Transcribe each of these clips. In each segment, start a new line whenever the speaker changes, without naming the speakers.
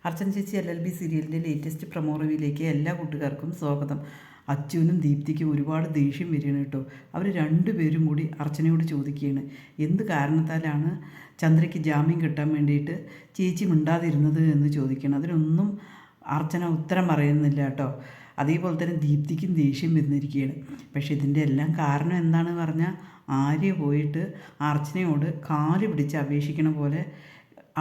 അർച്ചന ചേച്ചി LLB സീരിയലിൻ്റെ latest promo റിവ്യൂയിലേക്ക് എല്ലാ കൂട്ടുകാർക്കും സ്വാഗതം. അച്ചുവിനും ദീപ്തിക്കും ഒരുപാട് ദേഷ്യം വരികയാണ് കേട്ടോ. അവർ രണ്ടുപേരും കൂടി അർച്ചനയോട് ചോദിക്കുകയാണ്, എന്ത് കാരണത്താലാണ് ചന്ദ്രയ്ക്ക് ജാമ്യം കിട്ടാൻ വേണ്ടിയിട്ട് ചേച്ചി മിണ്ടാതിരുന്നത് എന്ന് ചോദിക്കണം. അതിനൊന്നും അർച്ചന ഉത്തരം പറയുന്നില്ല കേട്ടോ. അതേപോലെ തന്നെ ദീപ്തിക്കും ദേഷ്യം വരുന്നിരിക്കുകയാണ്. പക്ഷേ ഇതിൻ്റെ എല്ലാം കാരണം എന്താണെന്ന് പറഞ്ഞാൽ, ആര്യ പോയിട്ട് അർച്ചനയോട് കാല് പിടിച്ച് അപേക്ഷിക്കണ പോലെ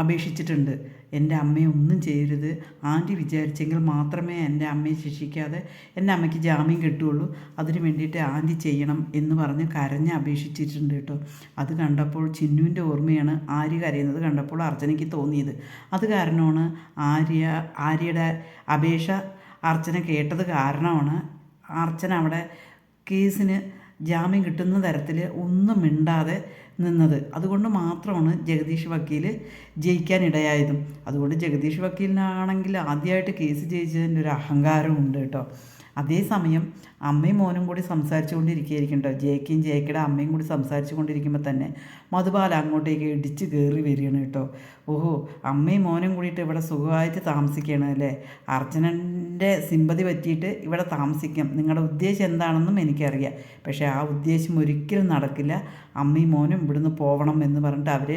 അപേക്ഷിച്ചിട്ടുണ്ട്. എൻ്റെ അമ്മയെ ഒന്നും ചെയ്യരുത്, ആൻറ്റി വിചാരിച്ചെങ്കിൽ മാത്രമേ എൻ്റെ അമ്മയെ ശിക്ഷിക്കാതെ എൻ്റെ അമ്മയ്ക്ക് ജാമ്യം കിട്ടുകയുള്ളൂ, അതിന് വേണ്ടിയിട്ട് ആൻറ്റി ചെയ്യണം എന്ന് പറഞ്ഞ് കരഞ്ഞ് അപേക്ഷിച്ചിട്ടുണ്ട് കേട്ടോ. അത് കണ്ടപ്പോൾ ചിന്നുവിൻ്റെ ഓർമ്മയാണ് ആര്യ കരയുന്നത് കണ്ടപ്പോൾ അർച്ചനയ്ക്ക് തോന്നിയത്. അത് കാരണമാണ് ആര്യയുടെ അപേക്ഷ അർച്ചന കേട്ടത് കാരണമാണ് അർച്ചന അവിടെ കേസിന് ജാമ്യം കിട്ടുന്ന തരത്തിൽ ഒന്നും മിണ്ടാതെ നിന്നത്. അതുകൊണ്ട് മാത്രമാണ് ജഗദീഷ് വക്കീൽ ജയിക്കാനിടയായതും. അതുകൊണ്ട് ജഗദീഷ് വക്കീലിനാണെങ്കിൽ ആദ്യമായിട്ട് കേസ് ജയിച്ചതിൻ്റെ ഒരു അഹങ്കാരം ഉണ്ട് കേട്ടോ. അതേസമയം അമ്മയും മോനും കൂടി സംസാരിച്ചു കൊണ്ടിരിക്കുകയായിരിക്കും കേട്ടോ. ജയക്കയുടെ അമ്മയും കൂടി സംസാരിച്ചു കൊണ്ടിരിക്കുമ്പോൾ തന്നെ മധുബാല അങ്ങോട്ടേക്ക് ഇടിച്ച് കയറി വരികയാണ് കേട്ടോ. ഓഹോ, അമ്മയും മോനും കൂടിയിട്ട് ഇവിടെ സുഖമായിട്ട് താമസിക്കുകയാണ് അല്ലേ, അർച്ചനൻ്റെ സിമ്പതി പറ്റിയിട്ട് ഇവിടെ താമസിക്കാം, നിങ്ങളുടെ ഉദ്ദേശം എന്താണെന്നും എനിക്കറിയാം, പക്ഷേ ആ ഉദ്ദേശം ഒരിക്കലും നടക്കില്ല, അമ്മയും മോനും ഇവിടുന്ന് പോകണം എന്ന് പറഞ്ഞിട്ട് അവർ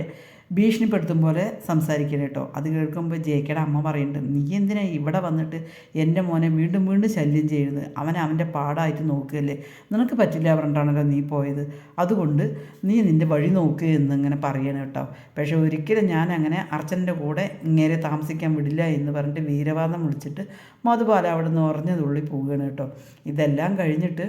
ഭീഷണിപ്പെടുത്തും പോലെ സംസാരിക്കണം കേട്ടോ. അത് കേൾക്കുമ്പോൾ ജയക്കയുടെ അമ്മ പറയുന്നുണ്ട്, നീ എന്തിനാ ഇവിടെ വന്നിട്ട് എൻ്റെ മോനെ വീണ്ടും വീണ്ടും ശല്യം ചെയ്യുന്നത്, അവൻ്റെ പാടായിട്ട് നോക്കുകയല്ലേ, നിനക്ക് പറ്റില്ല പറഞ്ഞിട്ടാണല്ലോ നീ പോയത്, അതുകൊണ്ട് നീ നിൻ്റെ വഴി നോക്കുക എന്നിങ്ങനെ പറയണം കേട്ടോ. പക്ഷേ ഒരിക്കലും ഞാൻ അങ്ങനെ അർച്ചൻ്റെ കൂടെ ഇങ്ങേരെ താമസിക്കാൻ വിടില്ല എന്ന് പറഞ്ഞിട്ട് വീരവാദം വിളിച്ചിട്ട് മധുബാല അവിടെ നിന്ന് ഉറഞ്ഞതുള്ളി പോവുകയാണ് കേട്ടോ. ഇതെല്ലാം കഴിഞ്ഞിട്ട്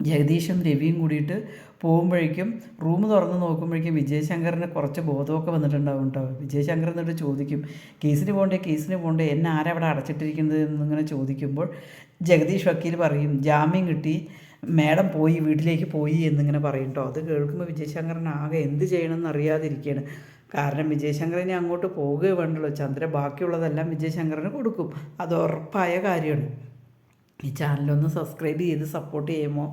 ജഗദീഷും രവിയും കൂടിയിട്ട് പോകുമ്പോഴേക്കും റൂം തുറന്ന് നോക്കുമ്പോഴേക്കും വിജയശങ്കറിന് കുറച്ച് ബോധമൊക്കെ വന്നിട്ടുണ്ടാവും കേട്ടോ. വിജയശങ്കർ എന്നിട്ട് ചോദിക്കും, കേസിന് പോകണ്ടേ എന്നെ ആരാ അവിടെ അടച്ചിട്ടിരിക്കുന്നത് എന്നിങ്ങനെ ചോദിക്കുമ്പോൾ ജഗദീഷ് വക്കീൽ പറയും, ജാമ്യം കിട്ടി, മേഡം പോയി, വീട്ടിലേക്ക് പോയി എന്നിങ്ങനെ പറയും കേട്ടോ. അത് കേൾക്കുമ്പോൾ വിജയശങ്കറിന് ആകെ എന്ത് ചെയ്യണമെന്ന് അറിയാതിരിക്കുകയാണ്. കാരണം വിജയശങ്കറിനെ അങ്ങോട്ട് പോവുകയോ വേണ്ടല്ലോ, ചന്ദ്ര ബാക്കിയുള്ളതെല്ലാം വിജയശങ്കറിന് കൊടുക്കും, അത് ഉറപ്പായ കാര്യമാണ്. ഈ ചാനലൊന്ന് സബ്സ്ക്രൈബ് ചെയ്ത് സപ്പോർട്ട് ചെയ്യുമോ?